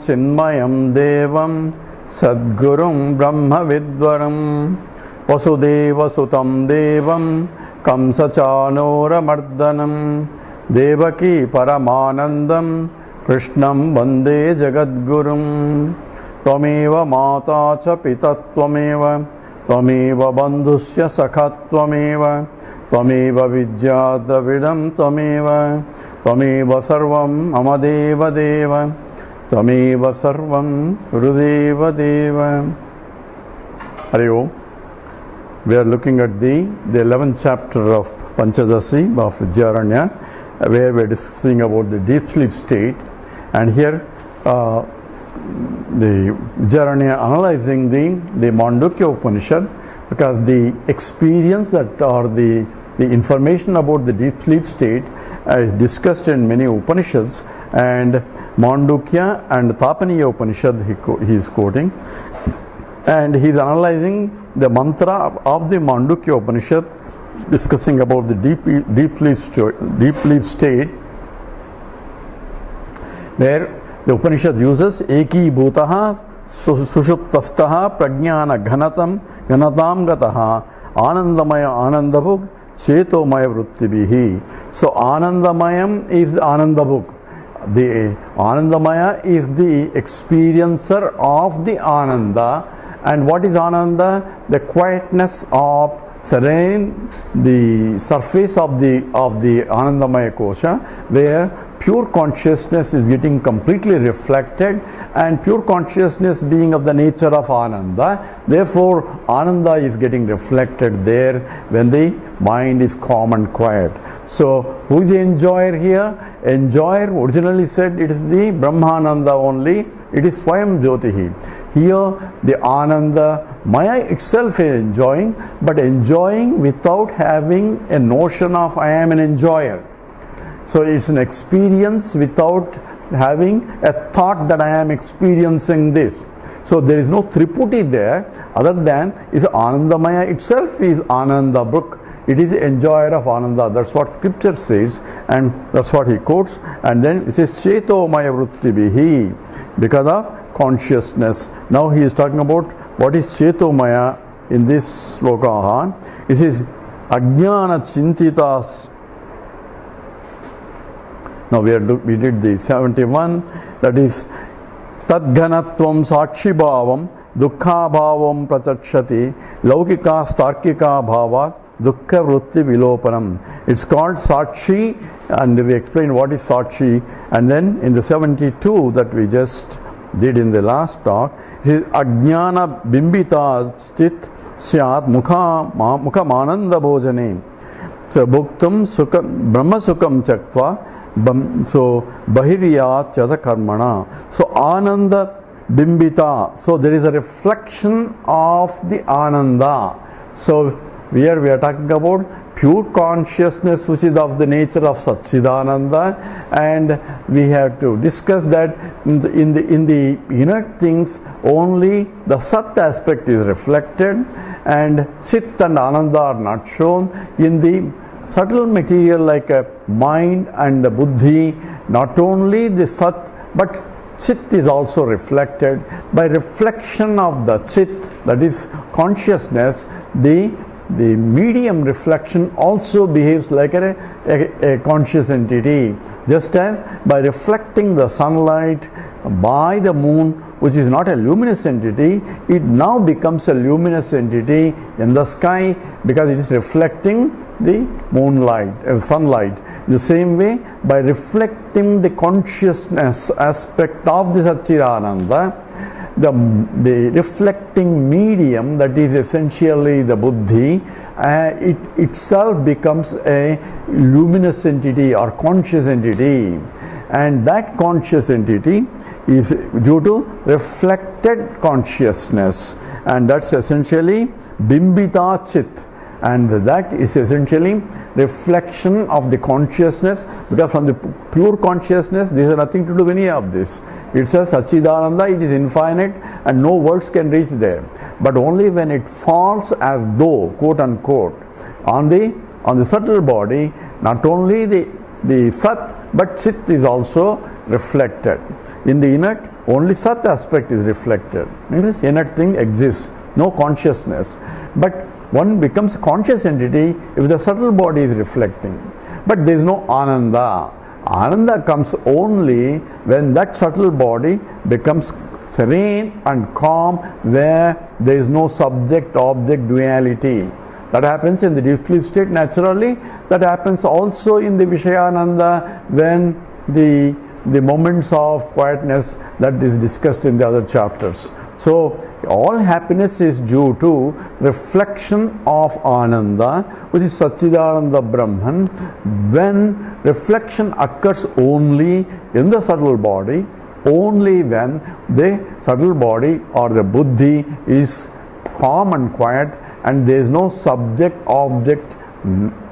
Chinmayam Devam Sadgurum Brahma Vidvaram Vasudeva Sutam Devam Kamsachanora Mardanam Devaki Paramanandam Krishnam Vande Jagadgurum Tvameva Mata Cha Pita Tvameva Tvameva Bandhusya Sakha Tvameva Tvameva Vidya Dravidam Tvameva Tvameva Sarvam Amadeva Deva Tvameva Sarvam Gurudeva Deva. Hari Om. We are looking at the 11th chapter of Panchadasi of Vidyaranya, where we are discussing about the deep sleep state, and here the Vidyaranya analyzing the Mandukya Upanishad, because the experience that or the information about the deep sleep state is discussed in many Upanishads, and Mandukya and Tapaniya Upanishad he is quoting, and he is analyzing the mantra of the Mandukya Upanishad, discussing about the deep sleep state, where the Upanishad uses Eki Bhutaha Sushuptastaha Prajnana Ghanatam Gataha Anandamaya Anandabhuk Chetomaya Vruttibihi. So Anandamayam is Anandabhuk. The Anandamaya is the experiencer of the Ananda. And what is Ananda? The quietness of serene, the surface of the Anandamaya Kosha, where pure consciousness is getting completely reflected, and pure consciousness being of the nature of Ananda, therefore Ananda is getting reflected there when the mind is calm and quiet. So who is the enjoyer here? Enjoyer originally said it is the Brahmananda only, it is Swayam Jyotihi. Here the Ananda Maya itself is enjoying, but enjoying without having a notion of I am an enjoyer. So it's an experience without having a thought that I am experiencing this. So there is no Triputi there, other than is Anandamaya itself is Ananda Brook. It is the enjoyer of Ananda. That's what scripture says, and that's what he quotes. And then it says Cheto Maya Vruttibihi, because of consciousness. Now he is talking about what is Cheto Maya in this sloka. It says Ajnana Chintitas. Now we did the 71, that is Tadghanatvam Sakshi Bhavam Dukkha Bhavam Pratakshati Laukika Starkika Bhavat Dukkha Vritti Vilopanam. It's called Sakshi, and we explained what is Sakshi. And then in the 72 that we just did in the last talk, it is Ajnana Bimbita Chit Syat Mukha Mananda Bhojane. So Bhuktam Sukam Brahma Sukam Chaktva. So Bahiriyat Chata Karmana. So Ananda Bimbita. So there is a reflection of the Ananda. So here we are talking about pure consciousness, which is of the nature of Satchidananda, and we have to discuss that in the inert things only the Sat aspect is reflected, and Chit and Ananda are not shown. In the subtle material like a mind and a buddhi, not only the Sat but Chit is also reflected. By reflection of the Chit, that is consciousness, the medium reflection also behaves like a conscious entity. Just as by reflecting the sunlight by the moon, which is not a luminous entity, it now becomes a luminous entity in the sky because it is reflecting the moonlight, sunlight. The same way, by reflecting the consciousness aspect of the Satchidananda, the reflecting medium, that is essentially the buddhi, it itself becomes a luminous entity or conscious entity, and that conscious entity is due to reflected consciousness, and that's essentially Bimbita Chit, and that is essentially reflection of the consciousness, because from the pure consciousness there is nothing to do with any of this. It's a Satchidananda, it is infinite and no words can reach there. But only when it falls as though, quote unquote, on the subtle body, not only the Sat but Chit is also reflected. In the inert, only Sat aspect is reflected. Means inert thing exists, no consciousness. But one becomes a conscious entity if the subtle body is reflecting. But there is no Ananda. Ananda comes only when that subtle body becomes serene and calm, where there is no subject-object duality. That happens in the deep sleep state naturally. That happens also in the Vishayananda when the moments of quietness that is discussed in the other chapters. So all happiness is due to reflection of Ananda, which is Satchidananda Brahman. When reflection occurs only in the subtle body, only when the subtle body or the buddhi is calm and quiet, and there is no subject-object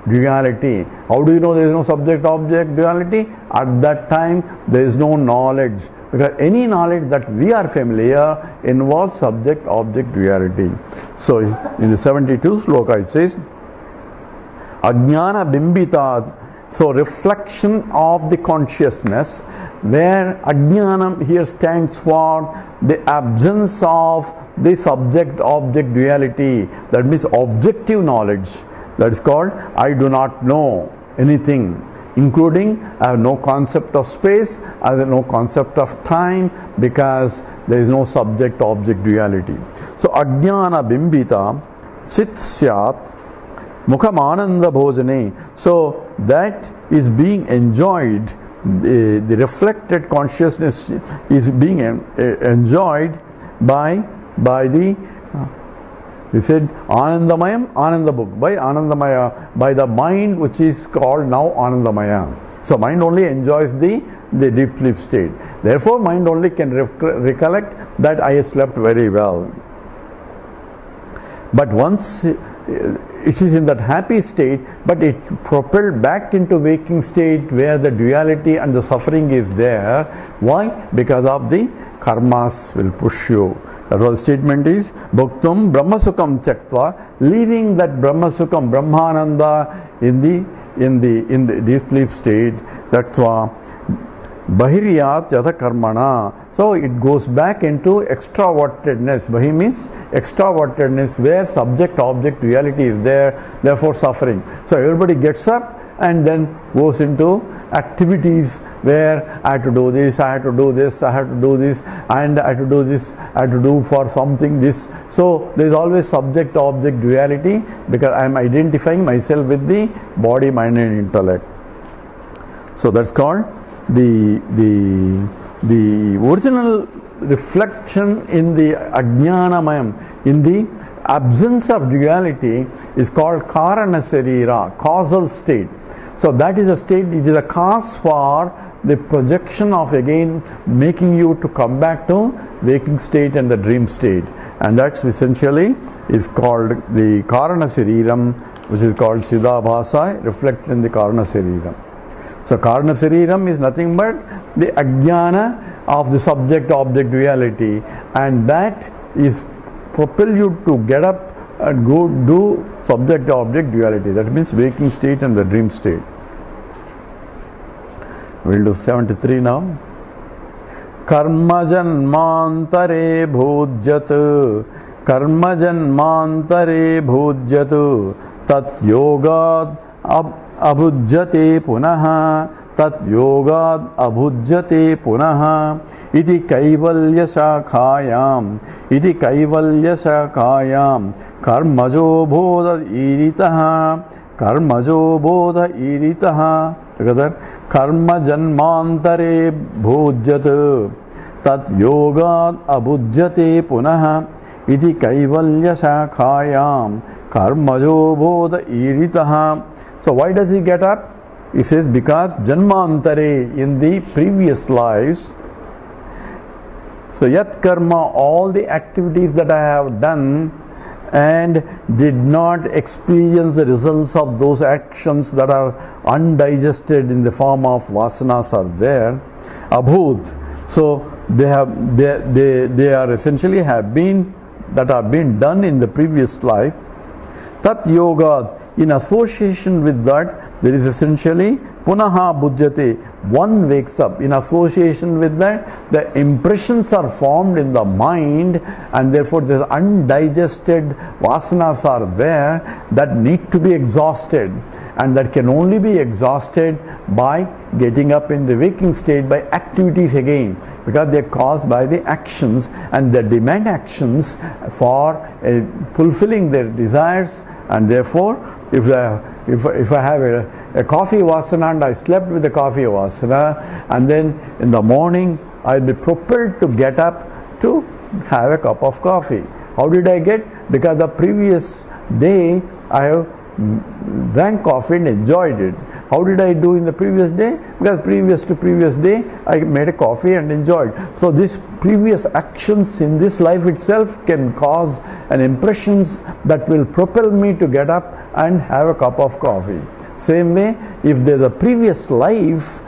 duality. How do you know there is no subject-object duality? At that time there is no knowledge, because any knowledge that we are familiar involves subject-object duality. So in the 72 sloka it says, Ajnana Bimbita, so reflection of the consciousness, where Ajnanam here stands for the absence of the subject-object duality. That means objective knowledge. That is called I do not know anything, including I have no concept of space, I have no concept of time, because there is no subject-object duality. So Ajnana Bimbita Chit Syat Mukham Ananda Bhojane. So that is being enjoyed, the reflected consciousness is being enjoyed by the he said Anandamayam, Ananda book, by Anandamaya, by the mind which is called now Anandamaya. So mind only enjoys the deep sleep state. Therefore mind only can recollect that I slept very well. But once it is in that happy state, but it propelled back into waking state where the duality and the suffering is there. Why? Because of the karmas will push you. That was the statement is Bhaktum Brahmasukam Tyaktva, leaving that Brahmasukam, Brahmananda in the deep sleep state, Tyaktva Bahiriyat Yatha Karmana. So it goes back into extravertedness. Bahi means extravertedness, where subject-object duality is there, therefore suffering. So everybody gets up and then goes into activities where I have to do this, I have to do this, I have to do this, and I have to do this, I have to do for something this. So there is always subject-object duality, because I am identifying myself with the body, mind and intellect. So that's called the original reflection in the Ajnanamayam, in the absence of duality, is called Karana Sarira, causal state. So that is a state, it is a cause for the projection of again making you to come back to waking state and the dream state. And that's essentially is called the Karana Sariram, which is called Siddhabhasa, reflected in the Karana Sariram. So Karana Sariram is nothing but the Ajnana of the subject-object duality, and that is propel you to get up and go do subject-object duality. That means waking state and the dream state. We'll do 73 now. Karma janmantare bhujyat, karma janmantare bhujyat, tat yogad abhujyate punaha, tat yogad abhujyate punaha, iti kaivalya shakhayam, karmajo bodha iritaha, together, karma janmantare bhujyat, tat yogad abhujyate punaha, iti kaivalya shakhayam, karmajo bodha iritaha. So why does he get up? He says because janmantare, in the previous lives. So yat karma, all the activities that I have done and did not experience the results of those actions that are undigested in the form of vasanas are there. Abhut. So they are essentially have been done in the previous life. Tat yoga, in association with that, there is essentially punaha bhujyate, one wakes up. In association with that, the impressions are formed in the mind, and therefore the undigested vasanas are there that need to be exhausted, and that can only be exhausted by getting up in the waking state by activities again, because they are caused by the actions, and they demand actions for fulfilling their desires. And therefore, if I have a coffee vasana and I slept with the coffee vasana, and then in the morning I'll be propelled to get up to have a cup of coffee. How did I get? Because the previous day I have drank coffee and enjoyed it. How did I do in the previous day? Because previous day I made a coffee and enjoyed. So these previous actions in this life itself can cause an impressions that will propel me to get up and have a cup of coffee. Same way, if there's a previous life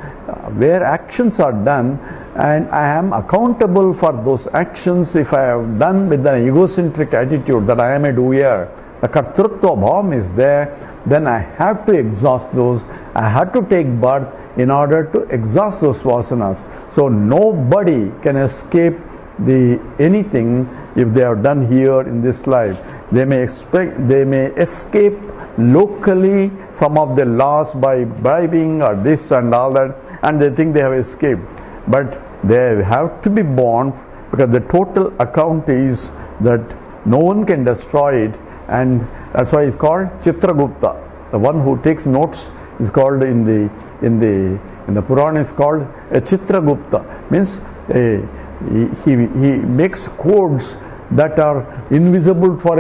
where actions are done, and I am accountable for those actions, if I have done with an egocentric attitude that I am a doer, the kartrutva bhavam is there, then I have to exhaust those. I have to take birth in order to exhaust those vasanas. So nobody can escape anything if they have done here in this life. They may escape locally some of the laws by bribing or this and all that, and they think they have escaped. But they have to be born, because the total account is that no one can destroy it. And that's why it's called Chitragupta. The one who takes notes is called in the Purana is called a Chitragupta. Means he makes codes that are invisible for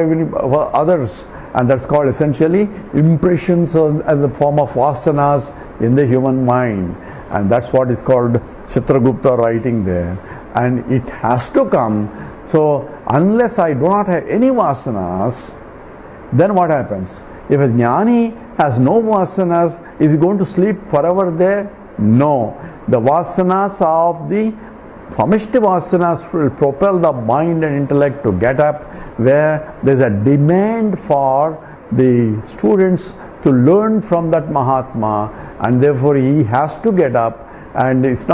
others, and that's called essentially impressions as the form of vasanas in the human mind, and that's what is called Chitragupta writing there. And it has to come. So unless I do not have any vasanas, then what happens? If a jnani has no vasanas, is he going to sleep forever there? No. The vasanas of the samishti vasanas will propel the mind and intellect to get up, where there is a demand for the students to learn from that Mahatma, and therefore he has to get up, and it's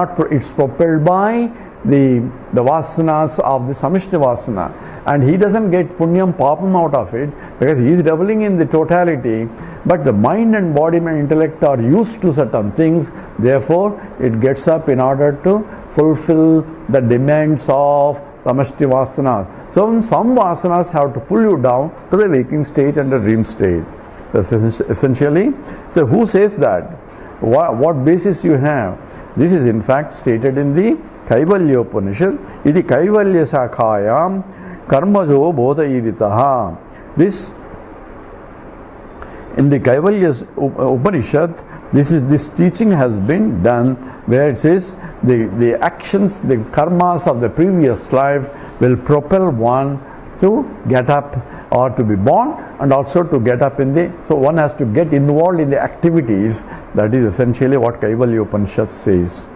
propelled by the vasanas of the samishti vasana, and he doesn't get punyam papam out of it, because he is reveling in the totality. But the mind and body and intellect are used to certain things, therefore it gets up in order to fulfill the demands of samishti vasana. So some vasanas have to pull you down to the waking state and the dream state. That's essentially. So who says that? What basis you have? This is in fact stated in the Kaivalya Upanishad. Iti Kaivalya Sakhayam Karmajo Bodhayiritaha. This in the Kaivalya Upanishad, this teaching has been done, where it says the actions, the karmas of the previous life will propel one to get up or to be born, and also to get up so one has to get involved in the activities. That is essentially what Kaivalya Upanishad says.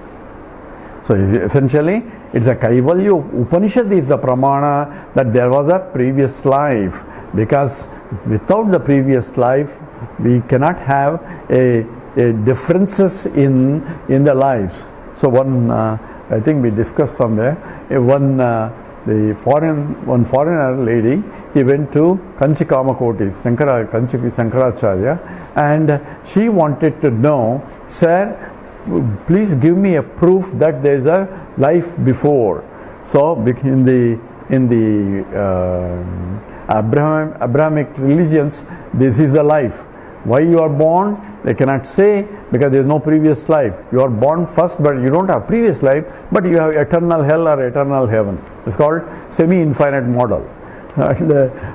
So essentially, it's a Kaivalya Upanishad is the pramana that there was a previous life, because without the previous life, we cannot have a differences in the lives. So I think we discussed somewhere, one foreigner lady, he went to Kanchi Kamakoti, Shankaracharya, and she wanted to know, sir, please give me a proof that there is a life before. So in the Abrahamic religions, this is the life. Why you are born, they cannot say, because there is no previous life. You are born first, but you don't have previous life, but you have eternal hell or eternal heaven. It's called semi-infinite model. And,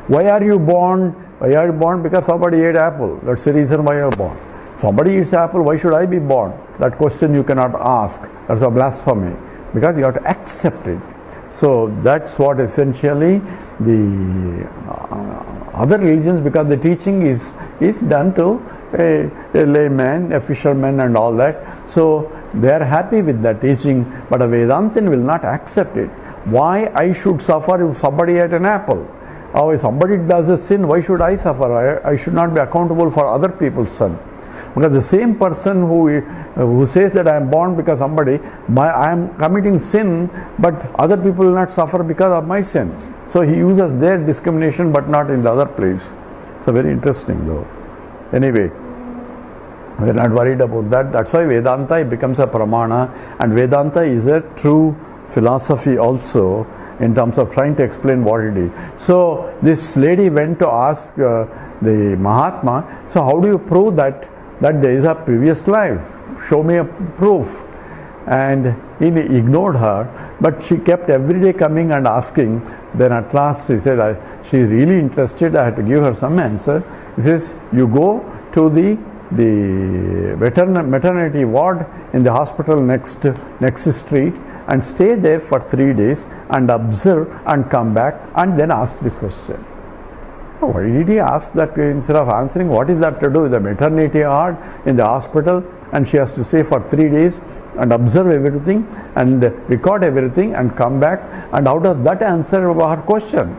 why are you born? Why are you born? Because somebody ate apple. That's the reason why you are born. Somebody eats apple, why should I be born? That question you cannot ask. That's a blasphemy, because you have to accept it. So that's what essentially the other religions, because the teaching is done to a layman, a fisherman and all that. So they are happy with that teaching, but a Vedantin will not accept it. Why I should suffer if somebody ate an apple? Or if somebody does a sin, why should I suffer? I should not be accountable for other people's sin. Because the same person who says that I am born because somebody, I am committing sin, but other people will not suffer because of my sin. So he uses their discrimination but not in the other place. It's very interesting though. Anyway, we are not worried about that. That's why Vedanta becomes a pramana, and Vedanta is a true philosophy also in terms of trying to explain what it is. So this lady went to ask the Mahatma, so how do you prove that there is a previous life? Show me a proof. And he ignored her, but she kept every day coming and asking. Then at last she said, she's really interested, I had to give her some answer. He says, you go to the maternity ward in the hospital next street and stay there for 3 days and observe and come back and then ask the question. Why did he ask that instead of answering? What is that to do with the maternity ward in the hospital? And she has to stay for 3 days and observe everything and record everything and come back, and how does that answer her question?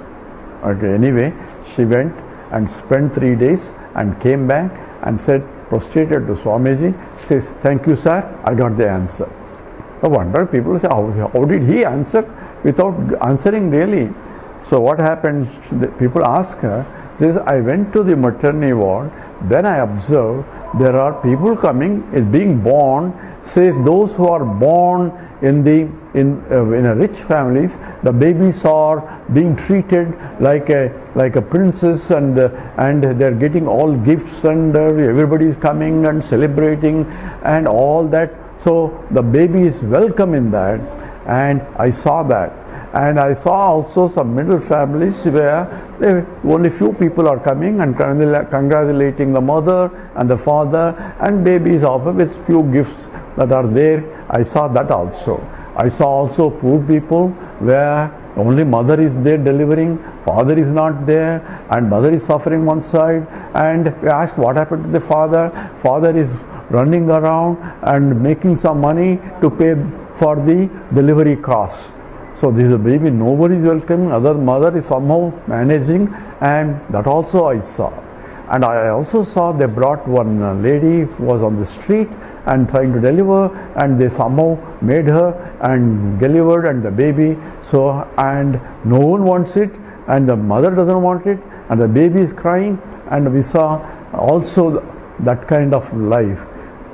Okay, anyway, she went and spent 3 days and came back and said, prostrated to Swamiji, says, thank you sir, I got the answer. No wonder people say, how did he answer without answering really? So what happened, people ask her, says, I went to the maternity ward, then I observed there are people coming, is being born, says those who are born in a rich families, the babies are being treated like a princess, and they're getting all gifts, and everybody is coming and celebrating and all that. So the baby is welcome in that, and I saw that. And I saw also some middle families where only few people are coming and congratulating the mother and the father, and babies offer with few gifts that are there. I saw that also. I saw also poor people where only mother is there delivering, father is not there, and mother is suffering one side. And we asked what happened to the father. Father is running around and making some money to pay for the delivery costs. So this is a baby, nobody is welcoming, other mother is somehow managing, and that also I saw. And I also saw they brought one lady who was on the street and trying to deliver, and they somehow made her and delivered, and the baby, so, and no one wants it, and the mother doesn't want it, and the baby is crying, and we saw also that kind of life.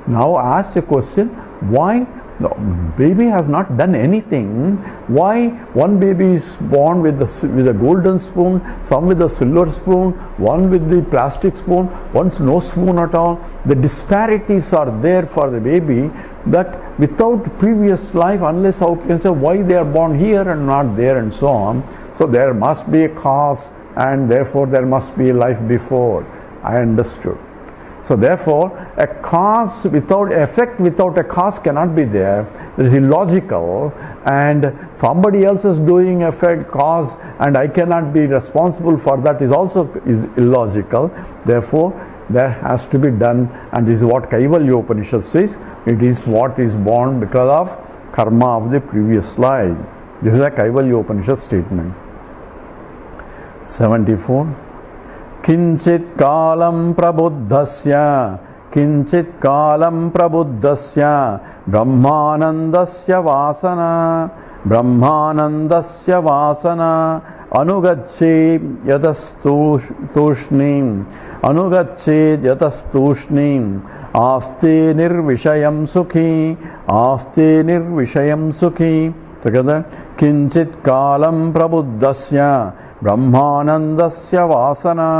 Now ask the question, why? The baby has not done anything. Why one baby is born with a golden spoon, some with a silver spoon, one with the plastic spoon, one's no spoon at all? The disparities are there for the baby, that without previous life, unless how can say why they are born here and not there, and so on. So there must be a cause, and therefore there must be a life before. I understood. So therefore, a cause without effect, without a cause cannot be there. It is illogical, and somebody else is doing effect, cause, and I cannot be responsible for that is also illogical. Therefore, there has to be done, and this is what Kaivalya Upanishad says. It is what is born because of karma of the previous life. This is a Kaivalya Upanishad statement. 74. किंचित कालं प्रबुद्धस्य ब्रह्मानन्दस्य वासना अनुगच्छेत् यतस्तूष्णीम् आस्ते निर्विषयं सुखी together. किंचित कालं प्रबुद्धस्य ब्रह्मानन्दस्य वासना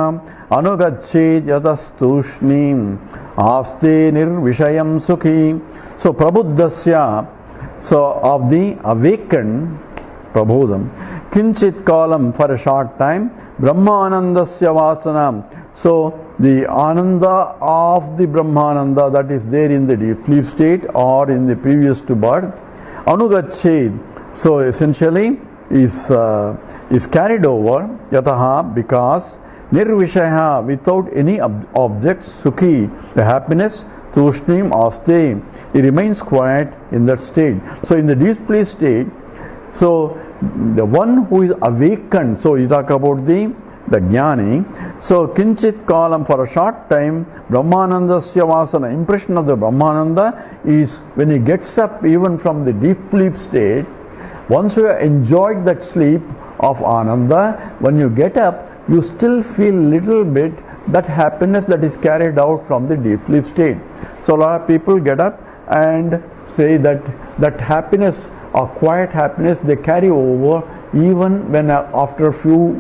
अनुगच्छेत् यतस्तूष्णीम् आस्ते निर्विषयं सुखी. So prabuddhasya, so of the awakened, prabodham, kinchit kalam, for a short time, brahmanandasya vasana, so the ananda of the brahmananda that is there in the deep sleep state or in the previous to birth, anugached, so essentially is carried over, yataha, because nirvishaya, without any object, sukhi, the happiness, tushnim, aste, he remains quiet in that state. So in the deep sleep state, so the one who is awakened, so you talk about the the jnani. So kinchit kalam, for a short time, Brahmanandasya vasana, impression of the Brahmananda is when he gets up even from the deep sleep state. Once you have enjoyed that sleep of Ananda, when you get up, you still feel little bit that happiness that is carried out from the deep sleep state. So a lot of people get up and say that happiness or quiet happiness they carry over even when after few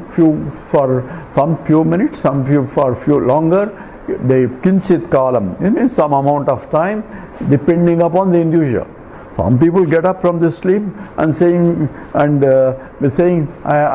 minutes, some few longer, they kinchit kalam, it means some amount of time depending upon the individual. Some people get up from the sleep and saying I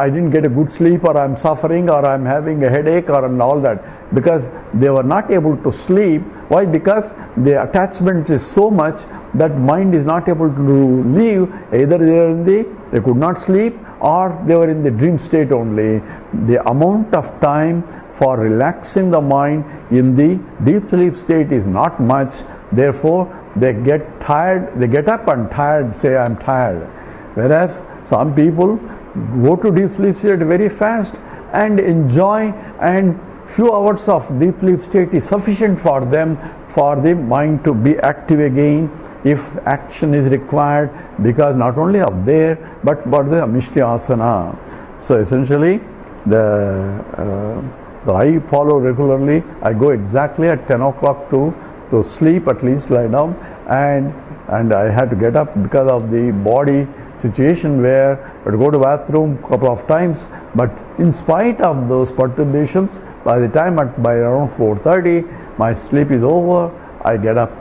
didn't get a good sleep, or I'm suffering, or I'm having a headache, or and all that, because they were not able to sleep. Why? Because the attachment is so much that mind is not able to leave. Either they could not sleep, or they were in the dream state only. The amount of time for relaxing the mind in the deep sleep state is not much. Therefore, they get tired, they get up and tired, say I'm tired. Whereas some people go to deep sleep state very fast and enjoy, and few hours of deep sleep state is sufficient for them, for the mind to be active again if action is required, because not only up there but for the Amishtyasana. So essentially I follow regularly. I go exactly at 10 o'clock to sleep, at least lie down, and I had to get up because of the body situation where I had to go to bathroom a couple of times. But in spite of those perturbations, by the time by around 4:30 my sleep is over, I get up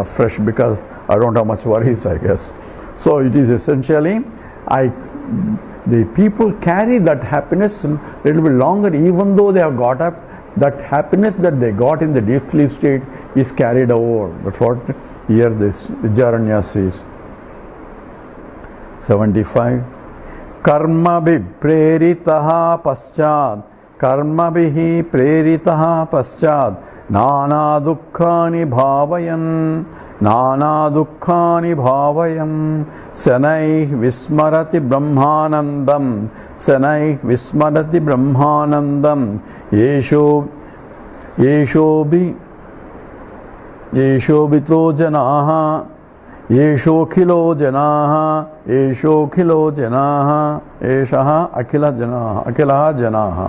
fresh because I don't have much worries, I guess. So it is essentially the people carry that happiness a little bit longer, even though they have got up. That happiness that they got in the deep sleep state is carried over. That's what here this Vidyaranya says. 75. Karma bhi preritaha paschad, karma bihi preritaha paschad, nana dukkhani bhavayan, sanai vismarati brahmanandam, yeshobito janaha, yeshokhilo janaha, eshaha akilaha janaha.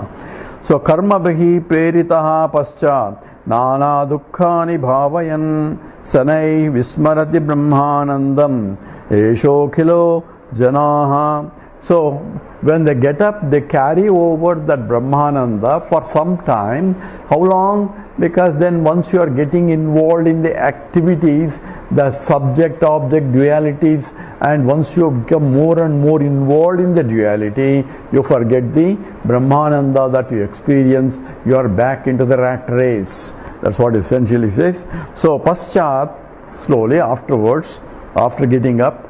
So karma bihi preritaha paschat, nana dukkhani bhavayan, sanai vismarati brahmanandam, eshokhilo janaha. So when they get up, they carry over that Brahmananda for some time. How long? Because then once you are getting involved in the activities, the subject-object dualities, and once you become more and more involved in the duality, you forget the Brahmananda that you experience. You are back into the rat race. That's what essentially says. So paschat, slowly afterwards, after getting up,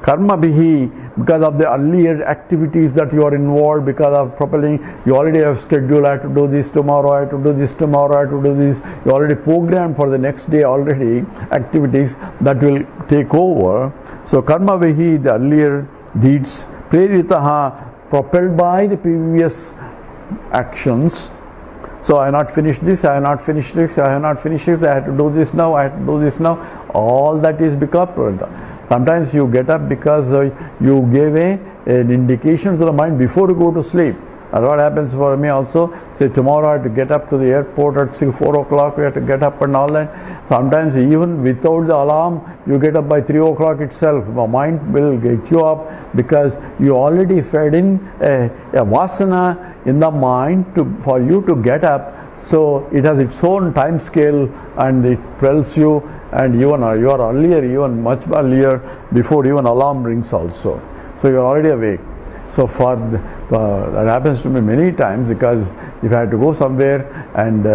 karma bihi, because of the earlier activities that you are involved, because of propelling, you already have scheduled, I have to do this tomorrow, I have to do this tomorrow, I have to do this. You already programmed for the next day already activities that will take over. So karma bihi, the earlier deeds, preritaha, propelled by the previous actions. So I have not finished this, I have not finished this, I have not finished this, I have to do this now, I have to do this now. All that is because sometimes you get up because you gave an indication to the mind before you go to sleep. That's what happens for me also. Say tomorrow I have to get up to the airport at 4 o'clock, we have to get up and all that. Sometimes even without the alarm, you get up by 3 o'clock itself. The mind will get you up because you already fed in a vasana in the mind for you to get up. So it has its own time scale and it tells you, and even you are earlier, even much earlier, before even alarm rings also. So you are already awake. So that happens to me many times, because if I have to go somewhere and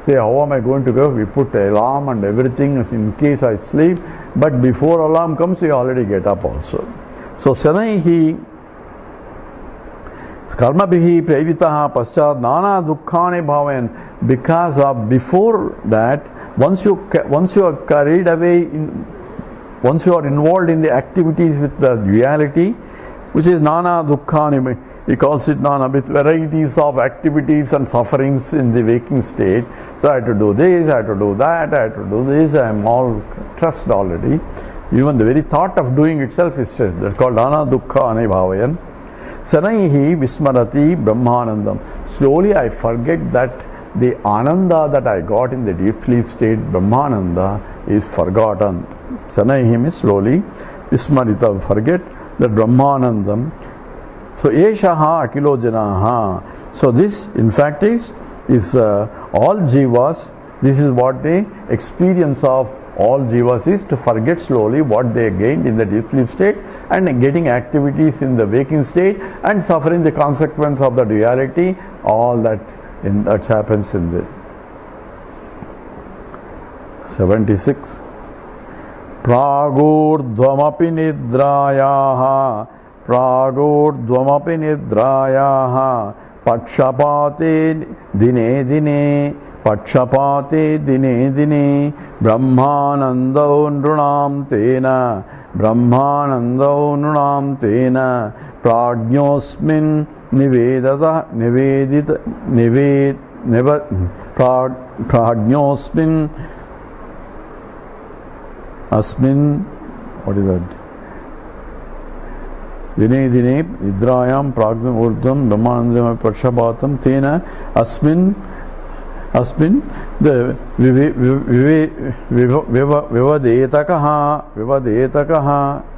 say how am I going to go, we put an alarm and everything in case I sleep, but before alarm comes you already get up also. So sanaihi karma bihi previtaha paschat nana dukkhani bhavayan, because of before that, once you are carried away, once you are involved in the activities with the duality, which is Nana Dukkhani. He calls it Nana, with varieties of activities and sufferings in the waking state. So I have to do this, I have to do that, I have to do this. I am all stressed already. Even the very thought of doing itself is stress. That's called Nana Dukkhani Bhavayan. Sanaihi Vismarati Brahmanandam. Slowly I forget that the Ananda that I got in the deep sleep state, Brahmananda, is forgotten. Sanaihi means slowly. Vismarita, forget that Brahmanandam. So Eshaha Akilo Janaha. So this in fact is all jivas. This is what the experience of all jivas is, to forget slowly what they gained in the deep sleep state and getting activities in the waking state and suffering the consequence of the duality, all that happens in the 76. Pragurdvamapi nidrayaha Pragurdvamapi nidrayaha Pakshapate dine dine Pakshapate dine dine Brahmanandau nrunam tena Brahmanandau nrunam tena Prajñosmin nivedata nivedita nived Prajñosmin asmin, what is that? Dine dine idrayam pragam urdam brahmanandam pakshapatam tena asmin the vivadetakaha,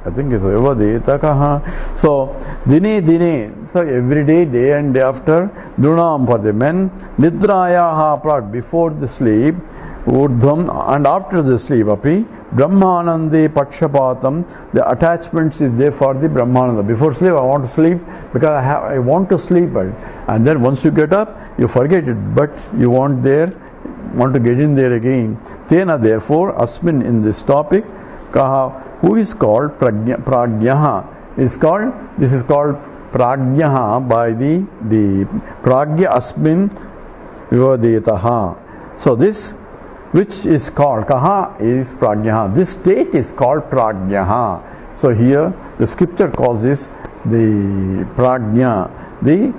I think it's vivadetakaha. So dine, so every day and day after, drunam for the men, nidrayaha prag, before the sleep, urdham, and after the sleep, api brahmanande pakshapatam, the attachments is there for the brahmananda. Before sleep I want to sleep because I want to sleep, and then once you get up you forget it, but you want to get in there again. Tena, therefore, asmin, in this topic, kaha, who is called prajnaha, is called, this is called prajnaha by the pragya asmin vivadetaha. So this, which is called, kaha is prajnaha, this state is called prajnaha. So here the scripture calls this the prajna, the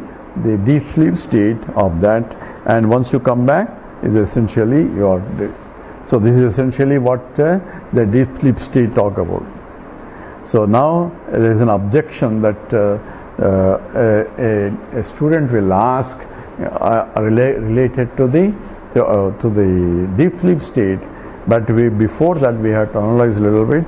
deep sleep state of that, and once you come back is essentially your. So this is essentially what the deep sleep state talk about. So now there is an objection that a student will ask related to the deep sleep state, but before that we have to analyze a little bit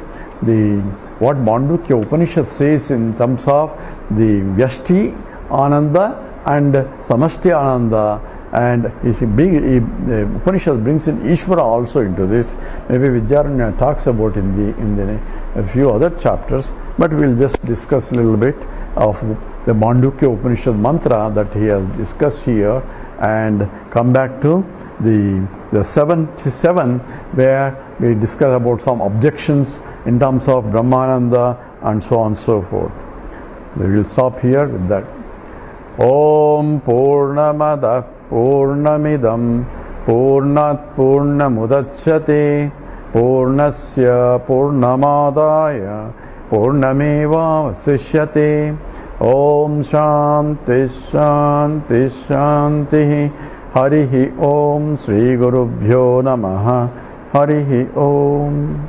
what Mandukya Upanishad says in terms of the Vyashti Ananda and Samashti Ananda, and the Upanishad brings in Ishvara also into this. Maybe Vidyaranya talks about in a few other chapters, but we'll just discuss a little bit of the Mandukya Upanishad mantra that he has discussed here, and come back to the 77, where we discuss about some objections in terms of Brahmananda and so on and so forth. We will stop here with that. Om Purnamada Purnamidam Purnat Purnamudachyate Purnasya Purnamadaya Purnameva Vasishyate. Om Shanti Shanti Shanti. Harihi Om Sri Gurubhyo Namaha. Harihi Om.